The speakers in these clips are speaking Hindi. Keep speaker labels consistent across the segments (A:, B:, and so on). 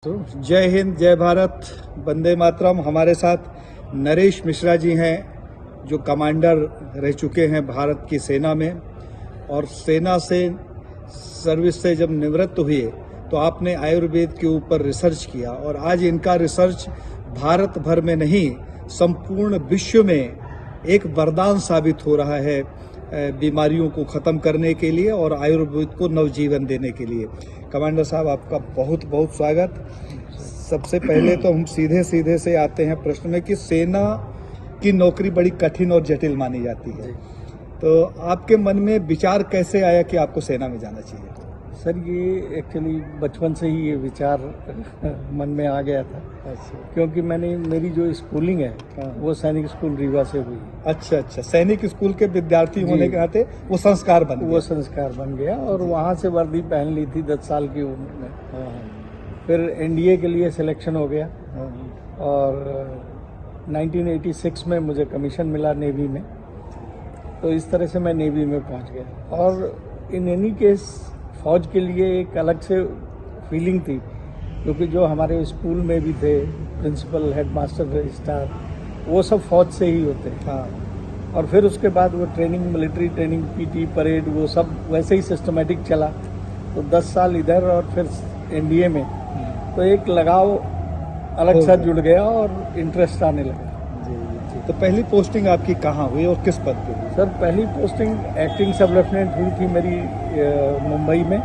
A: तो जय हिंद, जय भारत, वंदे मातरम। हमारे साथ नरेश मिश्रा जी हैं जो कमांडर रह चुके हैं भारत की सेना में, और सेना से सर्विस से जब निवृत्त हुए तो आपने आयुर्वेद के ऊपर रिसर्च किया, और आज इनका रिसर्च भारत भर में नहीं संपूर्ण विश्व में एक वरदान साबित हो रहा है बीमारियों को ख़त्म करने के लिए और आयुर्वेद को नवजीवन देने के लिए। कमांडर साहब, आपका बहुत बहुत स्वागत। सबसे पहले तो हम सीधे सीधे से आते हैं प्रश्न में कि सेना की नौकरी बड़ी कठिन और जटिल मानी जाती है, तो आपके मन में विचार कैसे आया कि आपको सेना में जाना चाहिए?
B: सर, ये एक्चुअली बचपन से ही ये विचार मन में आ गया था।
A: अच्छा,
B: क्योंकि मेरी जो स्कूलिंग है वो सैनिक स्कूल रीवा से हुई।
A: अच्छा, सैनिक स्कूल के विद्यार्थी होने के नाते वो संस्कार बन गया
B: और वहाँ से वर्दी पहन ली थी 10 साल की उम्र में। फिर एनडीए के लिए सिलेक्शन हो गया और 1986 में मुझे कमीशन मिला नेवी में। तो इस तरह से मैं नेवी में पहुँच गया। और इन एनी केस फौज के लिए एक अलग से फीलिंग थी, क्योंकि जो हमारे स्कूल में भी थे प्रिंसिपल, हेडमास्टर, रजिस्ट्रार, वो सब फौज से ही होते हैं। और फिर उसके बाद वो training, military training, PT, parade, वो सब वैसे ही सिस्टमेटिक चला। तो 10 साल इधर और फिर एनडीए में, तो एक लगाव अलग सा जुड़ गया और इंटरेस्ट आने लगा।
A: तो पहली पोस्टिंग आपकी कहाँ हुई और किस पद पे हुई?
B: सर, पहली पोस्टिंग एक्टिंग सब लेफ्टिनेंट हुई थी मेरी मुंबई में।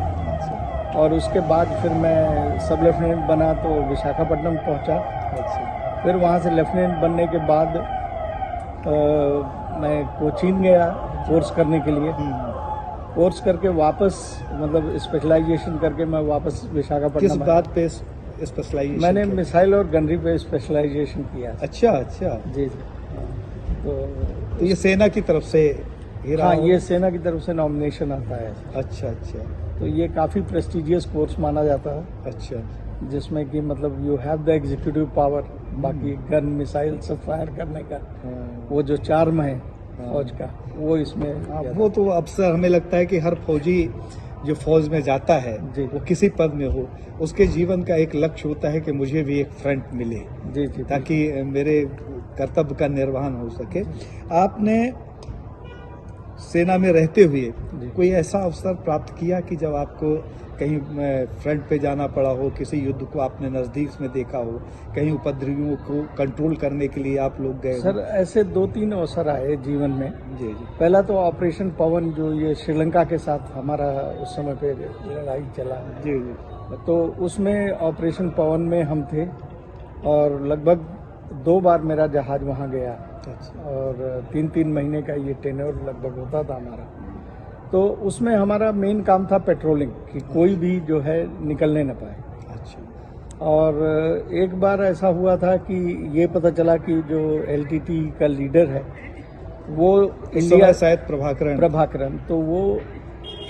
B: और उसके बाद फिर मैं सब लेफ्टिनेंट बना तो विशाखापट्टनम पहुंचा। फिर वहाँ से लेफ्टिनेंट बनने के बाद मैं कोचीन गया कोर्स करने के लिए। कोर्स करके वापस, मतलब स्पेशलाइजेशन करके मैं वापस विशाखापट्टनम।
A: किस बात पे स्पेशलाइजेशन?
B: मैंने मिसाइल और गनरी पे स्पेशलाइजेशन किया।
A: अच्छा।
B: जी।
A: तो ये सेना की तरफ से?
B: हाँ, ये सेना की तरफ से नॉमिनेशन आता है।
A: अच्छा।
B: तो ये काफ़ी प्रेस्टिजियस कोर्स माना जाता है।
A: अच्छा,
B: जिसमें कि मतलब you have the executive power, बाकी गन, मिसाइल सब फायर करने का वो जो चार्म है फौज का, वो इसमें
A: वो तो अक्सर हमें लगता है कि हर फौजी जो फौज में जाता है वो किसी पद में हो, उसके जीवन का एक लक्ष्य होता है कि मुझे भी एक फ्रंट मिले,
B: जी,
A: ताकि मेरे कर्तव्य का निर्वहन हो सके। आपने सेना में रहते हुए कोई ऐसा अवसर प्राप्त किया कि जब आपको कहीं फ्रंट पे जाना पड़ा हो, किसी युद्ध को आपने नज़दीक में देखा हो, कहीं उपद्रवियों को कंट्रोल करने के लिए आप लोग गए?
B: सर, ऐसे 2-3 अवसर आए जीवन में।
A: जी।
B: पहला तो ऑपरेशन पवन, जो ये श्रीलंका के साथ हमारा उस समय पे लड़ाई चला।
A: जी।
B: तो उसमें ऑपरेशन पवन में हम थे और लगभग 2 बार मेरा जहाज वहाँ गया। और 3-3 महीने का ये टेन्योर लगभग होता था हमारा। तो उसमें हमारा मेन काम था पेट्रोलिंग, कि कोई भी जो है निकलने न पाए।
A: अच्छा।
B: और एक बार ऐसा हुआ था कि ये पता चला कि जो एलटीटी का लीडर है वो इंडिया,
A: शायद प्रभाकरण,
B: तो वो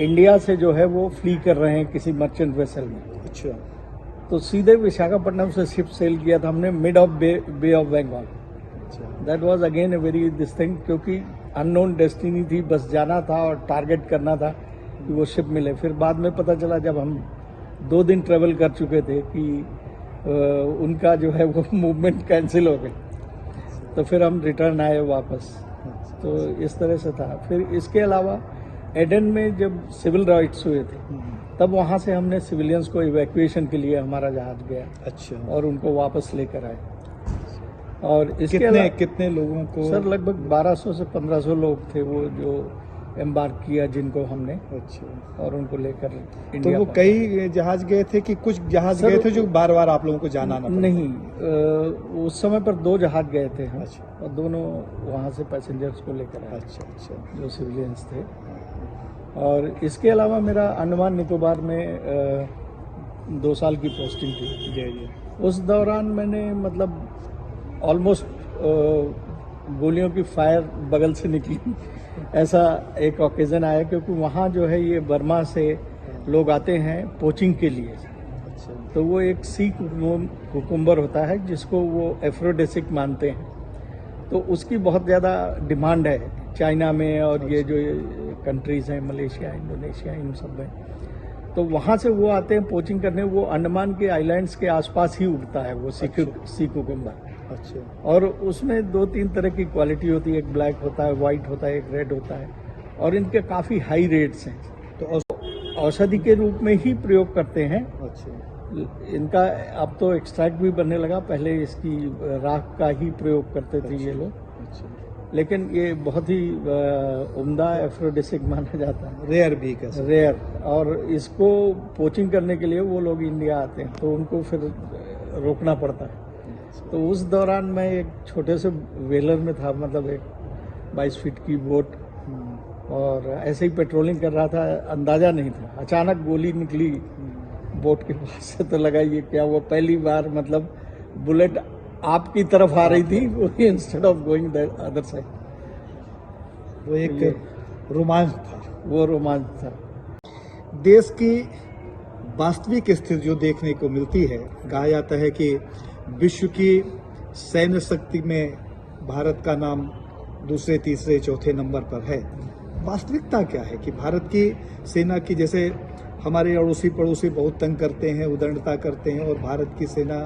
B: इंडिया से जो है वो फ्ली कर रहे हैं किसी मर्चेंट वेसल में।
A: अच्छा।
B: तो सीधे विशाखापट्टनम से शिप सेल किया था हमने mid of bay of Bengal. That was again a very this thing, क्योंकि अननोन डेस्टिनी थी, बस जाना था और टारगेट करना था कि वो शिप मिले। फिर बाद में पता चला, जब हम 2 दिन ट्रेवल कर चुके थे, कि उनका जो है वो मूवमेंट कैंसिल हो गई। तो फिर हम रिटर्न आए वापस। तो इस तरह से था। फिर इसके अलावा एडन में जब सिविल राइट्स हुए थे, तब वहाँ से हमने सिविलियंस को इवैक्यूएशन के लिए हमारा जहाज गया।
A: अच्छा।
B: और उनको वापस लेकर आए। और इसके
A: कितने लोगों को?
B: सर, लगभग 1200 से 1500 लोग थे वो जो एम्बार्क किया, जिनको हमने।
A: अच्छा।
B: और उनको लेकर
A: तो
B: इंडिया।
A: वो कई जहाज गए थे कि कुछ जहाज गए थे जो बार बार आप लोगों को जाना ना पड़ा?
B: नहीं, उस समय पर 2 जहाज गए थे हम।
A: अच्छा।
B: और दोनों वहाँ से पैसेंजर्स को लेकर आए।
A: अच्छा।
B: जो सिविलियंस थे। और इसके अलावा मेरा अंडमान निकोबार में 2 साल की पोस्टिंग थी।
A: जी।
B: उस दौरान मैंने मतलब ऑलमोस्ट गोलियों की फायर बगल से निकली ऐसा एक ओकेजन आया, क्योंकि वहाँ जो है ये बर्मा से लोग आते हैं पोचिंग के लिए।
A: अच्छा।
B: तो वो एक सी कुकुम्बर होता है जिसको वो एफ्रोडेसिक मानते हैं। तो उसकी बहुत ज़्यादा डिमांड है चाइना में, और ये जो कंट्रीज़ हैं, मलेशिया, इंडोनेशिया, इन सब में। तो वहाँ से वो आते हैं पोचिंग करने, वो अंडमान के आइलैंड्स के आसपास ही उगता है वो सी कुकुम्बर।
A: अच्छा।
B: और उसमें 2-3 तरह की क्वालिटी होती है, एक ब्लैक होता है, वाइट होता है, एक रेड होता है, और इनके काफ़ी हाई रेट्स हैं।
A: तो
B: औषधि के रूप में ही प्रयोग करते हैं।
A: अच्छा।
B: इनका अब तो एक्सट्रैक्ट भी बनने लगा, पहले इसकी राख का ही प्रयोग करते थे ये लोग,
A: अच्छा।
B: लेकिन ये बहुत ही उम्दा एफ्रोडिसिक माना जाता है,
A: रेयर भी कह सकते
B: रेयर। और इसको पोचिंग करने के लिए वो लोग इंडिया आते हैं, तो उनको फिर रोकना पड़ता है। तो उस दौरान मैं एक छोटे से वेलर में था, मतलब एक 22 फीट की बोट, और ऐसे ही पेट्रोलिंग कर रहा था, अंदाजा नहीं था, अचानक गोली निकली बोट के पास से, तो लगा ये क्या हुआ। पहली बार मतलब बुलेट आपकी तरफ आ रही थी, वो instead of going the other side.
A: वो एक रोमांच था।
B: वो रोमांच था।
A: देश की वास्तविक स्थिति जो देखने को मिलती है, कहा जाता है कि विश्व की सैन्य शक्ति में भारत का नाम दूसरे, तीसरे, चौथे नंबर पर है। वास्तविकता क्या है कि भारत की सेना की, जैसे हमारे अड़ोसी पड़ोसी बहुत तंग करते हैं, उदंडता करते हैं, और भारत की सेना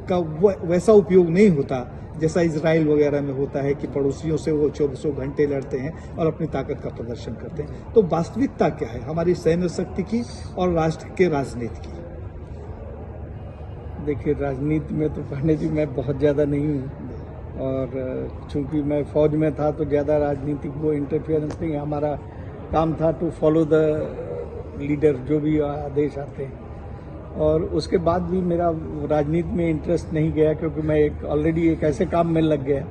A: का वैसा उपयोग नहीं होता जैसा इजराइल वगैरह में होता है कि पड़ोसियों से वो 24 घंटे लड़ते हैं और अपनी ताकत का प्रदर्शन करते हैं। तो वास्तविकता क्या है हमारी सैन्य शक्ति की और राष्ट्र के राजनीति की?
B: देखिए, राजनीति में तो पढ़ने जी मैं बहुत ज़्यादा नहीं हूँ, और चूंकि मैं फौज में था तो ज़्यादा राजनीतिक वो इंटरफियरेंस नहीं। हमारा काम था टू फॉलो द लीडर, जो भी आदेश आते हैं। और उसके बाद भी मेरा राजनीति में इंटरेस्ट नहीं गया, क्योंकि मैं ऑलरेडी एक ऐसे काम में लग गया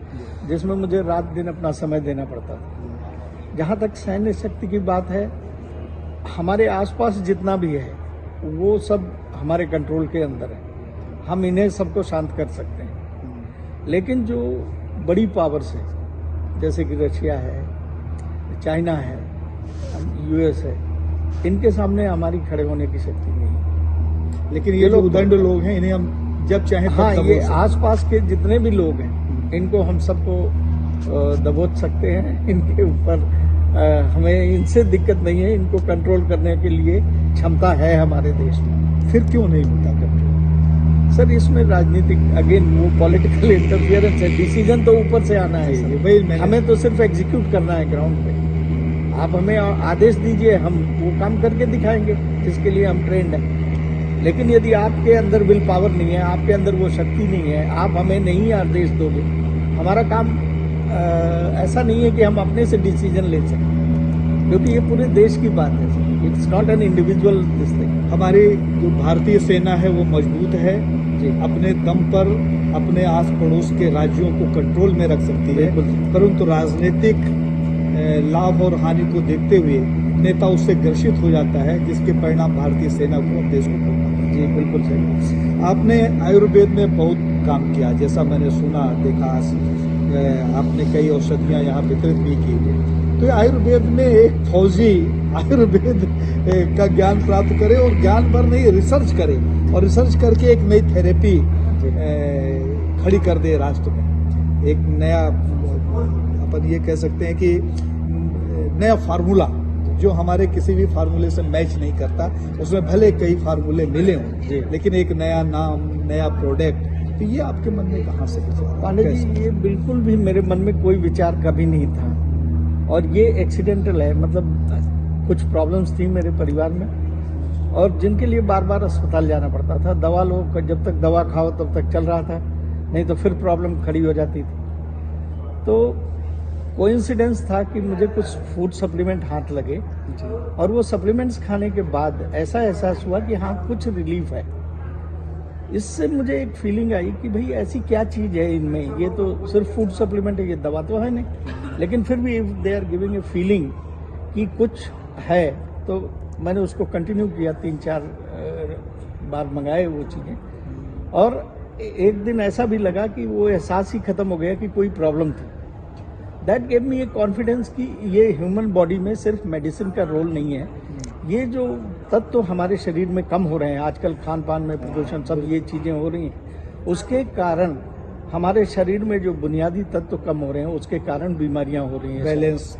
B: जिसमें मुझे रात दिन अपना समय देना पड़ता था। जहाँ तक सैन्य शक्ति की बात है, हमारे आसपास जितना भी है वो सब हमारे कंट्रोल के अंदर है, हम इन्हें सबको शांत कर सकते हैं। लेकिन जो बड़ी पावर्स है, जैसे कि रशिया है, चाइना है, यूएस है, इनके सामने हमारी खड़े होने की शक्ति नहीं है।
A: लेकिन ये जो उदंड लोग हैं, इन्हें हम जब चाहें तब
B: हाँ, ये
A: दबोच सकते हैं।
B: आसपास के जितने भी लोग हैं, इनको हम सबको दबोच सकते हैं। इनके ऊपर हमें इनसे दिक्कत नहीं है, इनको कंट्रोल करने के लिए क्षमता है हमारे देश में।
A: फिर क्यों नहीं होता कंट्रोल?
B: सर, इसमें राजनीतिक, अगेन वो पॉलिटिकल इंटरफियरेंस है। डिसीजन तो ऊपर से आना है सर, हमें तो सिर्फ एग्जीक्यूट करना है ग्राउंड पे। आप हमें आदेश दीजिए, हम वो काम करके दिखाएंगे जिसके लिए हम ट्रेंड हैं। लेकिन यदि आपके अंदर विल पावर नहीं है, आपके अंदर वो शक्ति नहीं है, आप हमें नहीं आदेश दोगे, हमारा काम ऐसा नहीं है कि हम अपने से डिसीजन ले सकें, क्योंकि ये पूरे देश की बात है sir, it's not an individual this thing.
A: हमारी जो भारतीय सेना है वो मजबूत है जी, अपने दम पर अपने आस पड़ोस के राज्यों को कंट्रोल में रख सकती है, परंतु राजनीतिक लाभ और हानि को देखते हुए नेता उससे ग्रसित हो जाता है, जिसके परिणाम भारतीय सेना को और देश को भोगना पड़ता है।
B: जी बिल्कुल सही।
A: आपने आयुर्वेद में बहुत काम किया, जैसा मैंने सुना देखा, आपने कई औषधियाँ यहाँ वितरित भी की। तो आयुर्वेद में एक फौजी आयुर्वेद का ज्ञान प्राप्त करे, और ज्ञान पर नहीं, रिसर्च करे, और रिसर्च करके एक नई थेरेपी खड़ी कर दे राष्ट्र में। एक नया, अपन ये कह सकते हैं कि नया फार्मूला जो हमारे किसी भी फार्मूले से मैच नहीं करता, उसमें भले कई फार्मूले मिले हों, लेकिन एक नया नाम, नया प्रोडक्ट, तो ये आपके मन में कहाँ से विचार?
B: पांडे जी, ये बिल्कुल भी मेरे मन में कोई विचार कभी नहीं था, और ये एक्सीडेंटल है। मतलब कुछ प्रॉब्लम्स थी मेरे परिवार में, और जिनके लिए बार बार अस्पताल जाना पड़ता था। दवा लो, जब तक दवा खाओ तब तक चल रहा था, नहीं तो फिर प्रॉब्लम खड़ी हो जाती थी। तो कोइंसिडेंस था कि मुझे कुछ फूड सप्लीमेंट हाथ लगे, और वो सप्लीमेंट्स खाने के बाद ऐसा एहसास हुआ कि हाँ, कुछ रिलीफ है। इससे मुझे एक फीलिंग आई कि भाई ऐसी क्या चीज़ है इनमें, ये तो सिर्फ फूड सप्लीमेंट है, ये दवा तो है नहीं, लेकिन फिर भी if they are giving a feeling कि कुछ है, तो मैंने उसको कंटिन्यू किया। 3-4 बार मंगाए वो चीज़ें, और एक दिन ऐसा भी लगा कि वो एहसास ही खत्म हो गया कि कोई प्रॉब्लम थी। That gave me A confidence कि ये ह्यूमन बॉडी में सिर्फ मेडिसिन का रोल नहीं है, ये जो तत्व हमारे शरीर में कम हो रहे हैं आजकल, खान पान में प्रदूषण, सब ये चीज़ें हो रही हैं, उसके कारण हमारे शरीर में जो बुनियादी तत्व कम हो रहे हैं, उसके कारण बीमारियां हो रही हैं।
A: बैलेंस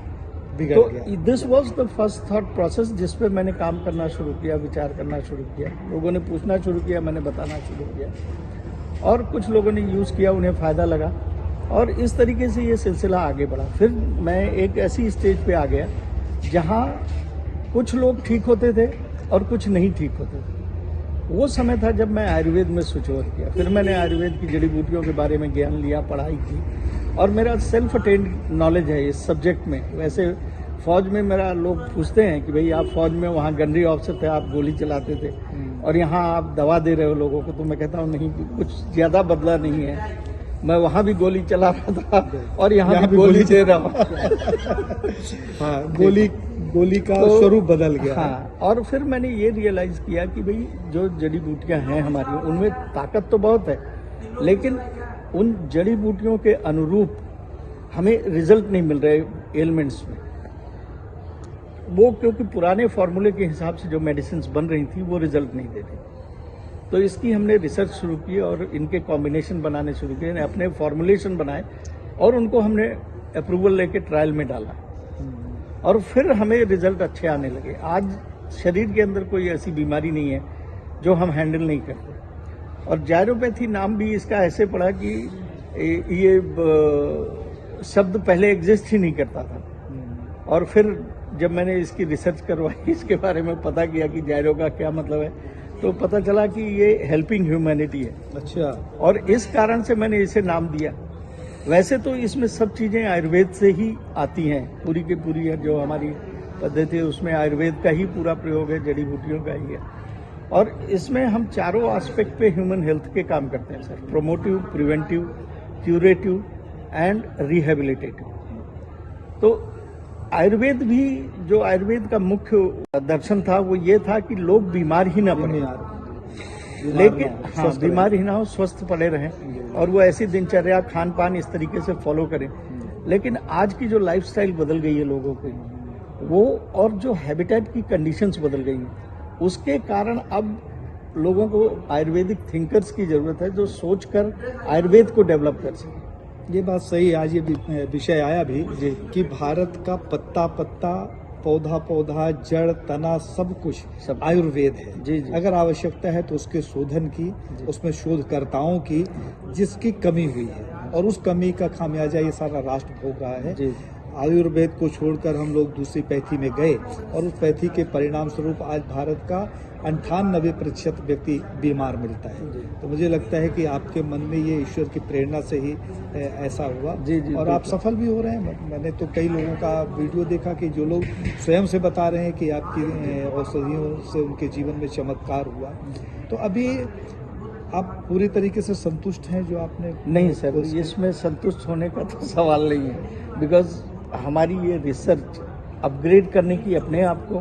A: बिगड़
B: तो
A: गया।
B: This was the first thought process जिस पे मैंने काम करना शुरू किया, विचार करना शुरू किया, लोगों ने पूछना शुरू किया, मैंने बताना शुरू किया और कुछ लोगों ने यूज़ किया, उन्हें फ़ायदा लगा और इस तरीके से ये सिलसिला आगे बढ़ा। फिर मैं एक ऐसी स्टेज पे आ गया जहाँ कुछ लोग ठीक होते थे और कुछ नहीं ठीक होते थे। वो समय था जब मैं आयुर्वेद में स्विच ओवर किया। फिर मैंने आयुर्वेद की जड़ी बूटियों के बारे में ज्ञान लिया, पढ़ाई की और मेरा सेल्फ अटेन्ड नॉलेज है इस सब्जेक्ट में। वैसे फौज में मेरा लोग पूछते हैं कि भाई आप फौज में वहाँ गनरी ऑफिसर थे, आप गोली चलाते थे और यहाँ आप दवा दे रहे हो लोगों को, तो मैं कहता हूँ नहीं, कुछ ज़्यादा बदला नहीं है। मैं वहाँ भी गोली चला रहा था और यहाँ भी गोली दे रहा हूँ।
A: हाँ, गोली का
B: तो
A: स्वरूप बदल गया है।
B: हाँ, और फिर मैंने ये रियलाइज किया कि भाई जो जड़ी बूटियाँ हैं हमारी, उनमें ताकत तो बहुत है, लेकिन उन जड़ी बूटियों के अनुरूप हमें रिजल्ट नहीं मिल रहे एलिमेंट्स में। वो क्योंकि पुराने फार्मूले के हिसाब से जो मेडिसिन बन रही थी वो रिजल्ट नहीं दे रही। तो इसकी हमने रिसर्च शुरू की और इनके कॉम्बिनेशन बनाने शुरू किए, अपने फॉर्मुलेशन बनाए और उनको हमने अप्रूवल लेके ट्रायल में डाला और फिर हमें रिजल्ट अच्छे आने लगे। आज शरीर के अंदर कोई ऐसी बीमारी नहीं है जो हम हैंडल नहीं करते। और जायरोपैथी नाम भी इसका ऐसे पड़ा कि ये शब्द पहले एग्जिस्ट ही नहीं करता था और फिर जब मैंने इसकी रिसर्च करवाई, इसके बारे में पता किया कि जायरो का क्या मतलब है, तो पता चला कि ये हेल्पिंग ह्यूमैनिटी है।
A: अच्छा।
B: और इस कारण से मैंने इसे नाम दिया। वैसे तो इसमें सब चीज़ें आयुर्वेद से ही आती हैं, पूरी की पूरी है जो हमारी पद्धति है उसमें आयुर्वेद का ही पूरा प्रयोग है, जड़ी बूटियों का ही है। और इसमें हम चारों एस्पेक्ट पे ह्यूमन हेल्थ के काम करते हैं sir, promotive, preventive, curative and rehabilitative. तो आयुर्वेद भी, जो आयुर्वेद का मुख्य दर्शन था वो ये था कि लोग बीमार ही ना पड़े, लेकिन हाँ बीमार ही ना हो, स्वस्थ पड़े रहें और वो ऐसी दिनचर्या, खान पान इस तरीके से फॉलो करें। लेकिन आज की जो लाइफस्टाइल बदल गई है लोगों की, वो और जो हैबिटेट की कंडीशंस बदल गई हैं, उसके कारण अब लोगों को आयुर्वेदिक थिंकर्स की जरूरत है जो सोचकर आयुर्वेद को डेवलप कर सकें।
A: ये बात सही है। आज ये विषय आया भी कि भारत का पत्ता पत्ता, पौधा पौधा, जड़ तना सब कुछ
B: सब
A: आयुर्वेद है।
B: जी जी।
A: अगर आवश्यकता है तो उसके शोधन की, उसमें शोधकर्ताओं की जिसकी कमी हुई है और उस कमी का खामियाजा ये सारा राष्ट्र भोग रहा है।
B: जी।
A: आयुर्वेद को छोड़कर हम लोग दूसरी पैथी में गए और उस पैथी के परिणाम स्वरूप आज भारत का 98% व्यक्ति बीमार मिलता है। तो मुझे लगता है कि आपके मन में ये ईश्वर की प्रेरणा से ही ऐसा हुआ।
B: जी जी,
A: और आप सफल भी हो रहे हैं। मैंने तो कई लोगों का वीडियो देखा कि जो लोग स्वयं से बता रहे हैं कि आपकी औषधियों से उनके जीवन में चमत्कार हुआ। तो अभी आप पूरी तरीके से संतुष्ट हैं जो आपने?
B: नहीं सर, इसमें संतुष्ट होने का तो सवाल नहीं है, बिकॉज हमारी ये रिसर्च अपग्रेड करने की अपने आप को,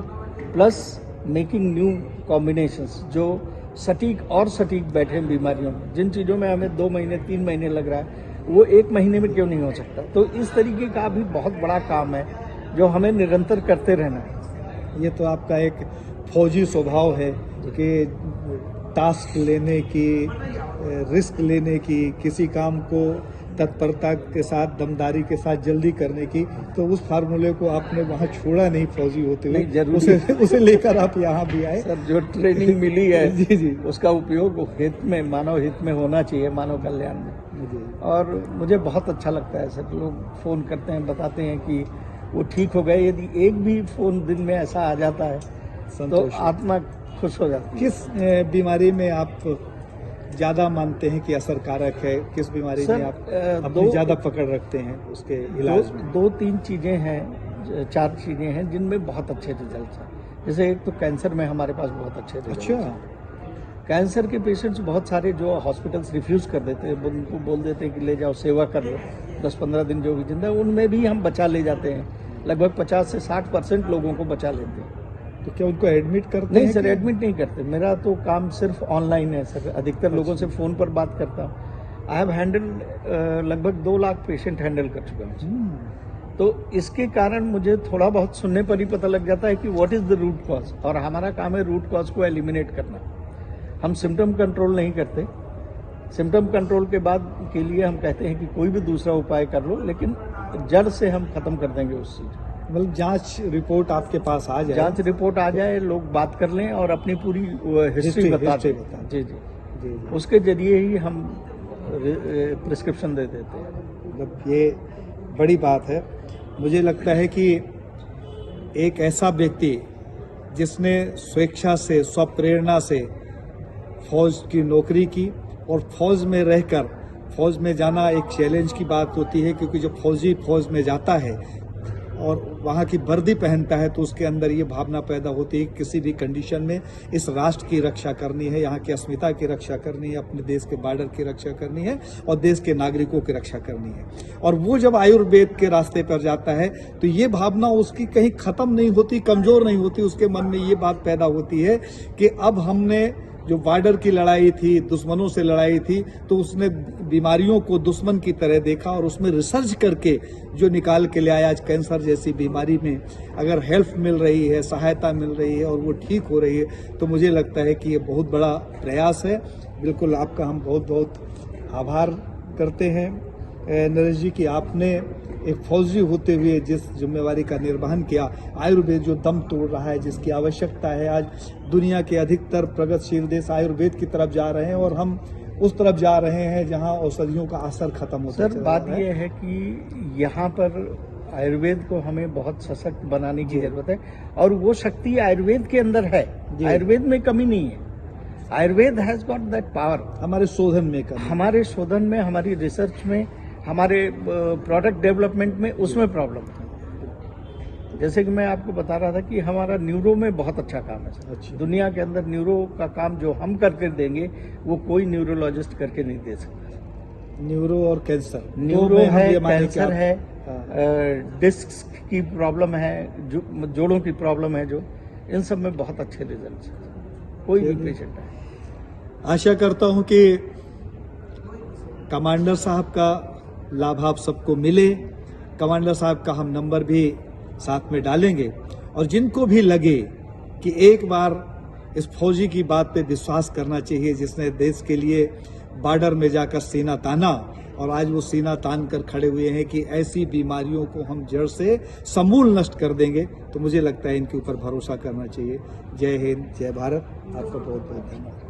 B: प्लस मेकिंग न्यू कॉम्बिनेशंस जो सटीक और सटीक बैठे हैं बीमारियों में। जिन चीज़ों में हमें 2 महीने 3 महीने लग रहा है वो 1 महीने में क्यों नहीं हो सकता। तो इस तरीके का भी बहुत बड़ा काम है जो हमें निरंतर करते रहना है।
A: ये तो आपका एक फौजी स्वभाव है कि टास्क लेने की, रिस्क लेने की, किसी काम को तत्परता के साथ, दमदारी के साथ जल्दी करने की। तो उस फार्मूले को आपने वहाँ छोड़ा नहीं फौजी होते हुए, उसे लेकर आप यहाँ भी आए।
B: सर, जो ट्रेनिंग मिली है
A: जी जी,
B: उसका उपयोग हित में, मानव हित में होना चाहिए, मानव कल्याण में। और मुझे बहुत अच्छा लगता है सर, लोग फ़ोन करते हैं, बताते हैं कि वो ठीक हो गए। यदि एक भी फ़ोन दिन में ऐसा आ जाता है तो आत्मा खुश हो जाती है।
A: किस बीमारी में आप ज़्यादा मानते हैं कि असरकारक है? किस बीमारी में आप अपनी ज़्यादा पकड़ रखते हैं उसके इलाज में?
B: 2-3 चीज़ें हैं, 4 चीज़ें हैं जिनमें बहुत अच्छे रिजल्ट हैं। जैसे एक तो कैंसर में हमारे पास बहुत अच्छे रिजल्ट।
A: अच्छा।
B: कैंसर के पेशेंट्स बहुत सारे जो हॉस्पिटल्स रिफ्यूज़ कर देते हैं, उनको बोल देते हैं कि ले जाओ, सेवा कर लो, 10-15 दिन जो भी जिंदा है, उनमें भी हम बचा ले जाते हैं। लगभग 50 से 60% लोगों को बचा लेते हैं।
A: तो क्या उनको एडमिट करते
B: नहीं
A: हैं?
B: सर, एडमिट नहीं करते। मेरा तो काम सिर्फ ऑनलाइन है सर। अधिकतर लोगों से फ़ोन पर बात करता हूँ। आई हैव हैंडल लगभग 2 लाख पेशेंट हैंडल कर चुका हूँ। तो इसके कारण मुझे थोड़ा बहुत सुनने पर ही पता लग जाता है कि what is the root cause, और हमारा काम है रूट कॉज को एलिमिनेट करना। हम सिम्टम कंट्रोल नहीं करते। सिम्टम कंट्रोल के बाद के लिए हम कहते हैं कि कोई भी दूसरा उपाय कर लो, लेकिन जड़ से हम ख़त्म कर देंगे उस चीज़।
A: मतलब जांच रिपोर्ट आपके पास आ जाए,
B: जांच रिपोर्ट आ जाए, लोग बात कर लें और अपनी पूरी हिस्ट्री बता
A: हिस्ट्री
B: दें।
A: बता दें।
B: जी जी,
A: जी जी,
B: उसके जरिए ही हम प्रिस्क्रिप्शन दे देते हैं।
A: मतलब ये बड़ी बात है। मुझे लगता है कि एक ऐसा व्यक्ति जिसने स्वेच्छा से, स्वप्रेरणा से फौज की नौकरी की, और फौज में रहकर, फौज में जाना एक चैलेंज की बात होती है, क्योंकि जब फौजी फौज में जाता है और वहाँ की वर्दी पहनता है तो उसके अंदर ये भावना पैदा होती है कि किसी भी कंडीशन में इस राष्ट्र की रक्षा करनी है, यहाँ की अस्मिता की रक्षा करनी है, अपने देश के बॉर्डर की रक्षा करनी है और देश के नागरिकों की रक्षा करनी है। और वो जब आयुर्वेद के रास्ते पर जाता है तो ये भावना उसकी कहीं ख़त्म नहीं होती, कमज़ोर नहीं होती। उसके मन में ये बात पैदा होती है कि अब हमने जो बॉर्डर की लड़ाई थी, दुश्मनों से लड़ाई थी, तो उसने बीमारियों को दुश्मन की तरह देखा और उसमें रिसर्च करके जो निकाल के ले आया। आज कैंसर जैसी बीमारी में अगर हेल्प मिल रही है, सहायता मिल रही है और वो ठीक हो रही है, तो मुझे लगता है कि ये बहुत बड़ा प्रयास है। बिल्कुल आपका हम बहुत बहुत आभार करते हैं नरेश जी कि आपने एक फौजी होते हुए जिस जिम्मेवारी का निर्वहन किया। आयुर्वेद जो दम तोड़ रहा है, जिसकी आवश्यकता है, आज दुनिया के अधिकतर प्रगतिशील देश आयुर्वेद की तरफ जा रहे हैं और हम उस तरफ जा रहे हैं जहां औषधियों का असर खत्म होता
B: सर, बात यह है कि यहाँ पर आयुर्वेद को हमें बहुत सशक्त बनाने की जरूरत है और वो शक्ति आयुर्वेद के अंदर है। आयुर्वेद में कमी नहीं है। Ayurveda has got that power.
A: हमारे शोधन में कमी,
B: हमारे शोधन में, हमारी रिसर्च में, हमारे प्रोडक्ट डेवलपमेंट में, उसमें प्रॉब्लम है। जैसे कि मैं आपको बता रहा था कि हमारा न्यूरो में बहुत अच्छा काम है सर।
A: अच्छा।
B: दुनिया के अंदर न्यूरो का काम जो हम करके देंगे वो कोई न्यूरोलॉजिस्ट करके नहीं दे सकता।
A: न्यूरो और कैंसर,
B: न्यूरो है, कैंसर है,
A: हाँ।
B: डिस्क की प्रॉब्लम है, जोड़ों की प्रॉब्लम है, जो इन सब में बहुत अच्छे रिजल्ट हैं। कोई भी पेशेंट है।
A: आशा करता हूं कि कमांडर साहब का लाभ आप सबको मिले। कमांडर साहब का हम नंबर भी साथ में डालेंगे और जिनको भी लगे कि एक बार इस फौजी की बात पे विश्वास करना चाहिए जिसने देश के लिए बॉर्डर में जाकर सीना ताना और आज वो सीना तान कर खड़े हुए हैं कि ऐसी बीमारियों को हम जड़ से समूल नष्ट कर देंगे, तो मुझे लगता है इनके ऊपर भरोसा करना चाहिए। जय हिंद, जय भारत। आपका बहुत बहुत धन्यवाद।